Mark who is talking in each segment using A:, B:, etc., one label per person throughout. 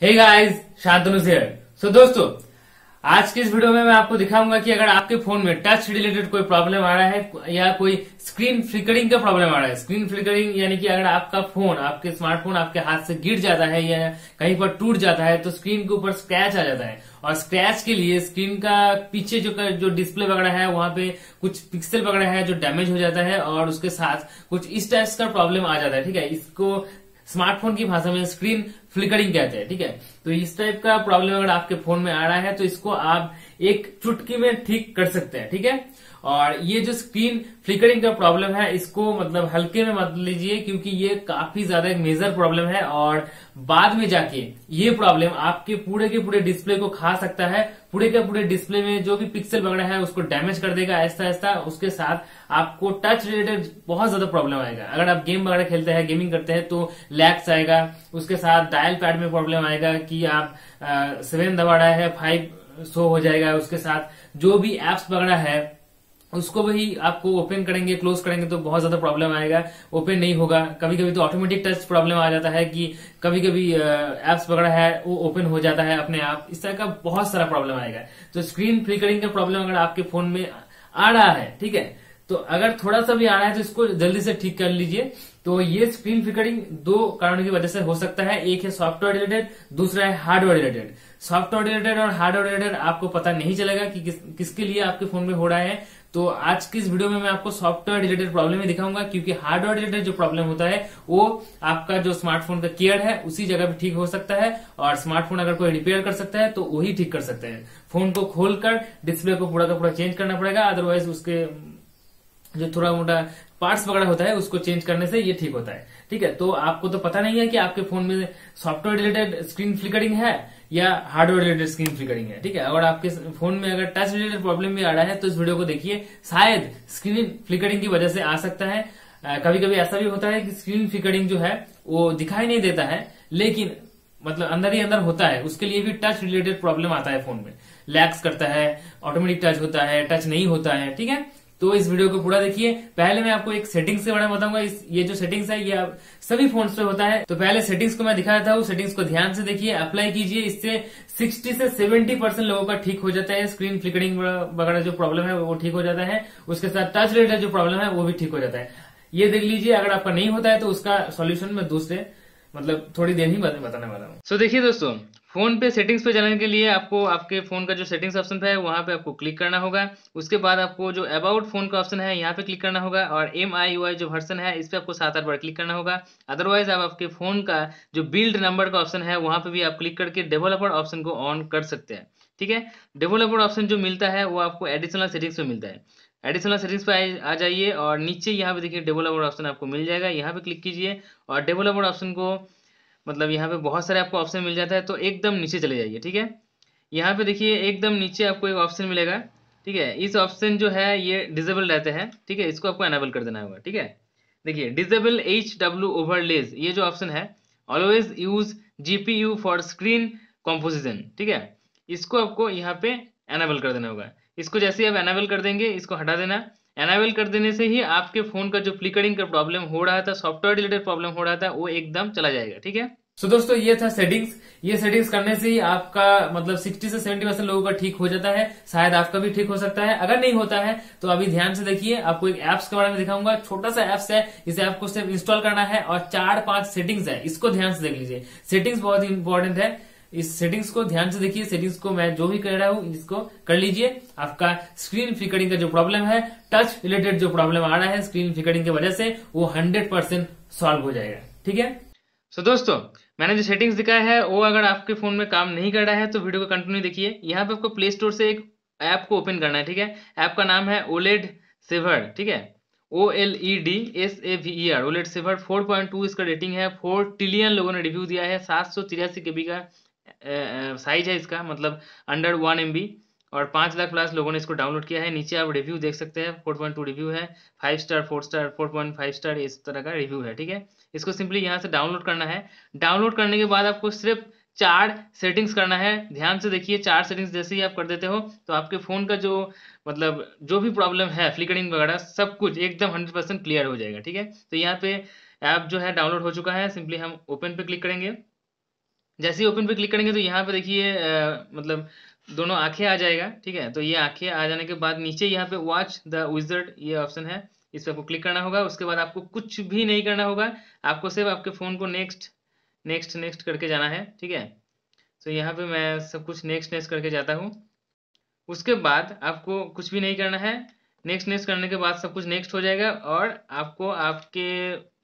A: Hey guys, Shantanu से। सो दोस्तों, आज की इस वीडियो में मैं आपको दिखाऊंगा कि अगर आपके फोन में टच रिलेटेड कोई प्रॉब्लम आ रहा है या कोई स्क्रीन फ्लिकरिंग का प्रॉब्लम आ रहा है। स्क्रीन फ्लिकरिंग यानी कि अगर आपका फोन, आपके स्मार्टफोन आपके हाथ से गिर जाता है या कहीं पर टूट जाता है तो स्क्रीन के ऊपर स्क्रैच आ जाता है। और स्क्रैच के लिए स्क्रीन का पीछे जो डिस्प्ले वगैरह है वहां पे कुछ पिक्सल वगैरह है जो डैमेज हो जाता है और उसके साथ कुछ इस टाइप का प्रॉब्लम आ जाता है। ठीक है, इसको स्मार्टफोन की भाषा में स्क्रीन फ्लिकरिंग कहते हैं। ठीक है, तो इस टाइप का प्रॉब्लम अगर आपके फोन में आ रहा है तो इसको आप एक चुटकी में ठीक कर सकते हैं। ठीक है, और ये जो स्क्रीन फ्लिकरिंग का प्रॉब्लम है इसको मतलब हल्के में मत लीजिए, क्योंकि ये काफी ज्यादा एक मेजर प्रॉब्लम है और बाद में जाके ये प्रॉब्लम आपके पूरे के पूरे डिस्प्ले को खा सकता है। पूरे के पूरे डिस्प्ले में जो भी पिक्सल वगैरह है उसको डैमेज कर देगा ऐसा ऐसा। उसके साथ आपको टच रिलेटेड बहुत ज्यादा प्रॉब्लम आएगा। अगर आप गेम वगैरह खेलते हैं, गेमिंग करते हैं तो लैग्स आएगा। उसके साथ डायल पैड में प्रॉब्लम आएगा कि आप 7 दबा रहे हैं 5 शो हो जाएगा। उसके साथ जो भी एप्स वगैरह है उसको भी आपको ओपन करेंगे क्लोज करेंगे तो बहुत ज्यादा प्रॉब्लम आएगा, ओपन नहीं होगा। कभी कभी तो ऑटोमेटिक टच प्रॉब्लम आ जाता है कि कभी कभी एप्स वगैरह है वो ओपन हो जाता है अपने आप। इस तरह का बहुत सारा प्रॉब्लम आएगा। तो स्क्रीन फ्लिकरिंग का प्रॉब्लम अगर आपके फोन में आ रहा है, ठीक है, तो अगर थोड़ा सा भी आ रहा है तो इसको जल्दी से ठीक कर लीजिए। तो ये स्क्रीन फ्लिकरिंग 2 कारणों की वजह से हो सकता है। एक है सॉफ्टवेयर रिलेटेड, दूसरा है हार्डवेयर रिलेटेड। सॉफ्टवेयर रिलेटेड और हार्डवेयर रिलेटेड आपको पता नहीं चलेगा कि किसके लिए आपके फोन में हो रहा है। तो आज की इस वीडियो में मैं आपको सॉफ्टवेयर रिलेटेड प्रॉब्लम ही दिखाऊंगा, क्योंकि हार्डवेयर रिलेटेड जो प्रॉब्लम होता है वो आपका जो स्मार्टफोन का केयर है उसी जगह पे ठीक हो सकता है। और स्मार्टफोन अगर कोई रिपेयर कर सकता है तो वही ठीक कर सकते हैं। फोन को खोलकर डिस्प्ले को पूरा का पूरा चेंज करना पड़ेगा, अदरवाइज उसके जो थोड़ा मोटा पार्ट्स वगैरह होता है उसको चेंज करने से ये ठीक होता है। ठीक है, तो आपको तो पता नहीं है कि आपके फोन में सॉफ्टवेयर रिलेटेड स्क्रीन फ्लिकरिंग है या हार्डवेयर रिलेटेड स्क्रीन फ्लिकरिंग है। ठीक है, और आपके फोन में अगर टच रिलेटेड प्रॉब्लम भी आ रहा है तो इस वीडियो को देखिए, शायद स्क्रीन फ्लिकरिंग की वजह से आ सकता है। कभी कभी ऐसा भी होता है कि स्क्रीन फ्लिकरिंग जो है वो दिखाई नहीं देता है, लेकिन मतलब अंदर ही अंदर होता है। उसके लिए भी टच रिलेटेड प्रॉब्लम आता है, फोन में लैग्स करता है, ऑटोमेटिक टच होता है, टच नहीं होता है। ठीक है, तो इस वीडियो को पूरा देखिए। पहले मैं आपको एक सेटिंग्स के बारे में बताऊंगा। ये जो सेटिंग्स है ये सभी फोन्स पे होता है। तो पहले सेटिंग्स को मैं दिखा देता हूँ, सेटिंग्स को ध्यान से देखिए, अप्लाई कीजिए। इससे 60 से 70% लोगों का ठीक हो जाता है। स्क्रीन फ्लिकरिंग वगैरह जो प्रॉब्लम है वो ठीक हो जाता है। उसके साथ टच रिलेटेड जो प्रॉब्लम है वो भी ठीक हो जाता है। ये देख लीजिए, अगर आपका नहीं होता है तो उसका सॉल्यूशन मैं दूसरे मतलब थोड़ी देर ही बताने वाला हूँ। सो देखिए दोस्तों, फोन पे सेटिंग्स पे जाने के लिए आपको आपके फोन का जो सेटिंग्स ऑप्शन है वहां पे आपको क्लिक करना होगा। उसके बाद आपको जो अबाउट फोन का ऑप्शन है यहाँ पे क्लिक करना होगा, और MIUI जो वर्जन है इस पे आपको 7-8 बार क्लिक करना होगा। अदरवाइज आप आपके फोन का जो बिल्ड नंबर का ऑप्शन है वहां पे भी आप क्लिक करके डेवलपर ऑप्शन को ऑन कर सकते हैं। ठीक है, डेवलपर ऑप्शन जो मिलता है वो आपको एडिशनल सेटिंग्स में मिलता है। एडिशनल सेटिंग्स पे आ जाइए और नीचे यहाँ पे देखिए डेवलपर ऑप्शन आपको मिल जाएगा। यहाँ पे क्लिक कीजिए और डेवलपर ऑप्शन को मतलब यहाँ पे बहुत सारे आपको ऑप्शन मिल जाता है, तो एकदम नीचे चले जाइए। ठीक है, यहाँ पे देखिए एकदम नीचे आपको एक ऑप्शन मिलेगा। ठीक है, इस ऑप्शन जो है ये डिसेबल रहते हैं। ठीक है, इसको आपको एनेबल कर देना होगा। ठीक है, देखिए डिसेबल HW ओवरलेज, ये जो ऑप्शन है always use GPU for screen composition. ठीक है, इसको आपको यहाँ पे एनेबल कर देना होगा। इसको जैसे ही आप एनेबल कर देंगे इसको हटा देना। एनेबल कर देने से ही आपके फोन का जो फ्लिकरिंग का प्रॉब्लम हो रहा था, सॉफ्टवेयर रिलेटेड प्रॉब्लम हो रहा था, वो एकदम चला जाएगा। ठीक है, सो दोस्तों ये था सेटिंग्स। ये सेटिंग्स करने से ही आपका मतलब 60 से 70% लोगों का ठीक हो जाता है। शायद आपका भी ठीक हो सकता है। अगर नहीं होता है तो अभी ध्यान से देखिए, आपको एक एप्स के बारे में दिखाऊंगा। छोटा सा एप्स है, इसे आपको सिर्फ इंस्टॉल करना है और 4-5 सेटिंग्स है, इसको ध्यान से देख लीजिए। सेटिंग्स बहुत ही इंपॉर्टेंट है, इस सेटिंग्स को ध्यान से देखिए। सेटिंग्स को मैं जो भी कर रहा हूं इसको कर लीजिए। आपका स्क्रीन फ्लिकरिंग का जो प्रॉब्लम है, टच रिलेटेड जो प्रॉब्लम आ रहा है स्क्रीन फ्लिकरिंग की वजह से, वो 100% सॉल्व हो जाएगा। ठीक है, सो दोस्तों मैंने जो सेटिंग्स दिखाया है वो अगर आपके फोन में काम नहीं कर रहा है तो वीडियो को कंटिन्यू देखिए। यहाँ पे आपको प्ले स्टोर से एक ऐप को ओपन करना है। ठीक है, ऐप का नाम है OLED सेवर। ठीक है, OLED OLED सेवर 4.2 इसका रेटिंग है। 4 ट्रिलियन लोगों ने रिव्यू दिया है। 783 KB का साइज है इसका, मतलब अंडर 1 MB, और 5 लाख प्लस लोगों ने इसको डाउनलोड किया है। नीचे आप रिव्यू देख सकते हैं, 4.2 रिव्यू है, 5 स्टार, 4 स्टार, 4.5 स्टार, इस तरह का रिव्यू है। ठीक है, इसको सिंपली यहाँ से डाउनलोड करना है। डाउनलोड करने के बाद आपको सिर्फ 4 सेटिंग्स करना है। ध्यान से देखिए, 4 सेटिंग्स जैसे ही आप कर देते हो तो आपके फोन का जो मतलब जो भी प्रॉब्लम है फ्लिकरिंग वगैरह सब कुछ एकदम 100% क्लियर हो जाएगा। ठीक है, तो यहाँ पे ऐप जो है डाउनलोड हो चुका है। सिंपली हम ओपन पे क्लिक करेंगे। जैसे ही ओपन पे क्लिक करेंगे तो यहाँ पे देखिए मतलब दोनों आंखें आ जाएगा, ठीक है। तो ये आंखें आ जाने के बाद नीचे यहाँ पे वॉच द विज़र्ड ये ऑप्शन है, इस पे आपको क्लिक करना होगा। उसके बाद आपको कुछ भी नहीं करना होगा, आपको सिर्फ आपके फ़ोन को नेक्स्ट नेक्स्ट नेक्स्ट करके जाना है, ठीक है। तो यहाँ पे मैं सब कुछ नेक्स्ट नेक्स्ट करके जाता हूँ। उसके बाद आपको कुछ भी नहीं करना है, नेक्स्ट नेक्स्ट करने के बाद सब कुछ नेक्स्ट हो जाएगा और आपको आपके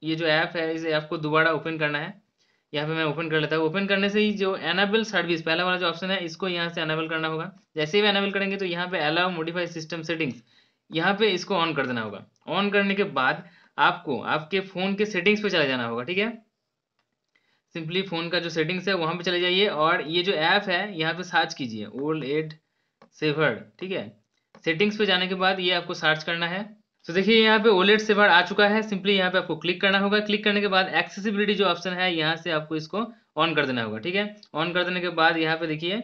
A: ये जो ऐप है इस ऐप को दोबारा ओपन करना है। यहाँ पे मैं ओपन कर लेता हूँ। ओपन करने से ही जो एनेबल सर्विस पहला वाला जो ऑप्शन है इसको यहाँ से एनेबल करना होगा। जैसे ही भी एनेबल करेंगे तो यहाँ पे अलाउ मॉडिफाई सिस्टम सेटिंग्स, यहाँ पे इसको ऑन कर देना होगा। ऑन करने के बाद आपको आपके फ़ोन के सेटिंग्स पे चले जाना होगा, ठीक है। सिंपली फ़ोन का जो सेटिंग्स है वहाँ पे चले जाइए और ये जो ऐप है यहाँ पे सर्च कीजिए ओल्ड एड सेवर्ड, ठीक है। सेटिंग्स पे जाने के बाद ये आपको सर्च करना है। तो देखिए यहाँ पे ओलेड सेवर्ड आ चुका है। सिंपली यहाँ पे आपको क्लिक करना होगा। क्लिक करने के बाद एक्सेसिबिलिटी जो ऑप्शन है यहाँ से आपको इसको ऑन कर देना होगा, ठीक है। ऑन कर देने के बाद यहाँ पे देखिए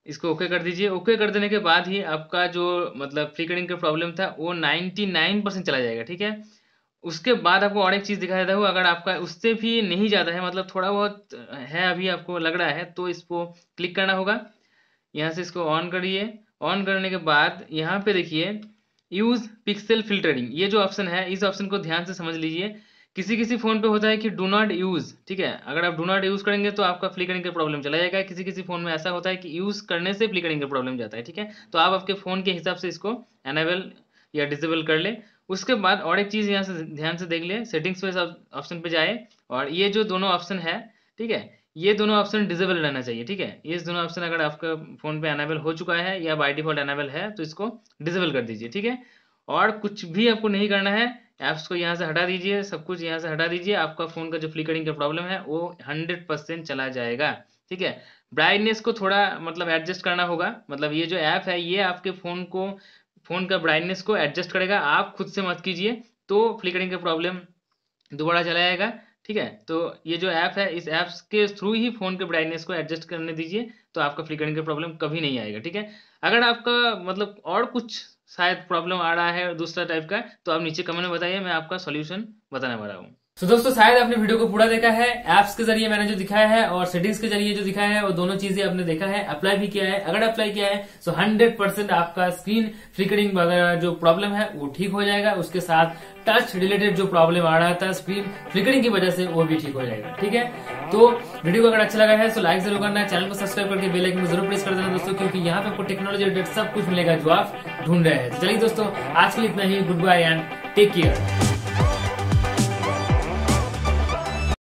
A: इसको ओके कर दीजिए। ओके कर देने के बाद ही आपका जो मतलब फ्लिकरिंग का प्रॉब्लम था वो 99% चला जाएगा, ठीक है। उसके बाद आपको और एक चीज़ दिखा देता हूँ, अगर आपका उससे भी नहीं ज़्यादा है, मतलब थोड़ा बहुत है अभी आपको लग रहा है, तो इसको क्लिक करना होगा। यहाँ से इसको ऑन करिए। ऑन करने के बाद यहाँ पे देखिए यूज़ पिक्सल फिल्टरिंग, ये जो ऑप्शन है इस ऑप्शन को ध्यान से समझ लीजिए। किसी किसी फ़ोन पे होता है कि डू नॉट यूज़, ठीक है। अगर आप डू नॉट यूज़ करेंगे तो आपका फ्लिकरिंग का प्रॉब्लम चला जाएगा। किसी किसी फ़ोन में ऐसा होता है कि यूज़ करने से फ्लिकरिंग का प्रॉब्लम जाता है, ठीक है। तो आप आपके फ़ोन के हिसाब से इसको एनेबल या डिसेबल कर ले। उसके बाद और एक चीज़ यहाँ से ध्यान से देख ले, सेटिंग्स पे ऑप्शन पे जाए और ये जो दोनों ऑप्शन है, ठीक है, ये दोनों ऑप्शन डिसेबल रहना चाहिए, ठीक है। ये दोनों ऑप्शन अगर आपका फ़ोन पे एनेबल हो चुका है या बाय डिफ़ॉल्ट एनेबल है तो इसको डिसेबल कर दीजिए, ठीक है। और कुछ भी आपको नहीं करना है, ऐप्स को यहाँ से हटा दीजिए, सब कुछ यहाँ से हटा दीजिए। आपका फ़ोन का जो फ्लिकरिंग का प्रॉब्लम है वो 100% चला जाएगा, ठीक है। ब्राइटनेस को थोड़ा मतलब एडजस्ट करना होगा, मतलब ये जो ऐप है ये आपके फ़ोन का ब्राइटनेस को एडजस्ट करेगा, आप खुद से मत कीजिए, तो फ्लिकरिंग का प्रॉब्लम दोबारा चला जाएगा, ठीक है। तो ये जो ऐप है इस ऐप्स के थ्रू ही फ़ोन के ब्राइटनेस को एडजस्ट करने दीजिए, तो आपका फ्लिकरिंग का प्रॉब्लम कभी नहीं आएगा, ठीक है। अगर आपका मतलब और कुछ शायद प्रॉब्लम आ रहा है दूसरा टाइप का, तो आप नीचे कमेंट में बताइए, मैं आपका सॉल्यूशन बताने वाला हूँ। तो दोस्तों शायद आपने वीडियो को पूरा देखा है। ऐप्स के जरिए मैंने जो दिखाया है और सेटिंग्स के जरिए जो दिखाया है वो दोनों चीजें आपने देखा है, अप्लाई भी किया है। अगर अप्लाई किया है तो 100% आपका स्क्रीन फ्लिकरिंग वगैरह जो प्रॉब्लम है वो ठीक हो जाएगा। उसके साथ टच रिलेटेड जो प्रॉब्लम आ रहा था स्क्रीन फ्लिकरिंग की वजह से वो भी ठीक हो जाएगा, ठीक है। तो वीडियो को अगर अच्छा लगा है तो लाइक जरूर करना है, चैनल को सब्सक्राइब करके बेल आइकन को जरूर प्रेस कर देना दोस्तों, क्योंकि यहाँ पे आपको टेक्नोलॉजी रिलेटेड सब कुछ मिलेगा जो आप ढूंढ रहे हैं। तो चलिए दोस्तों आज के लिए इतना ही, goodbye and take care.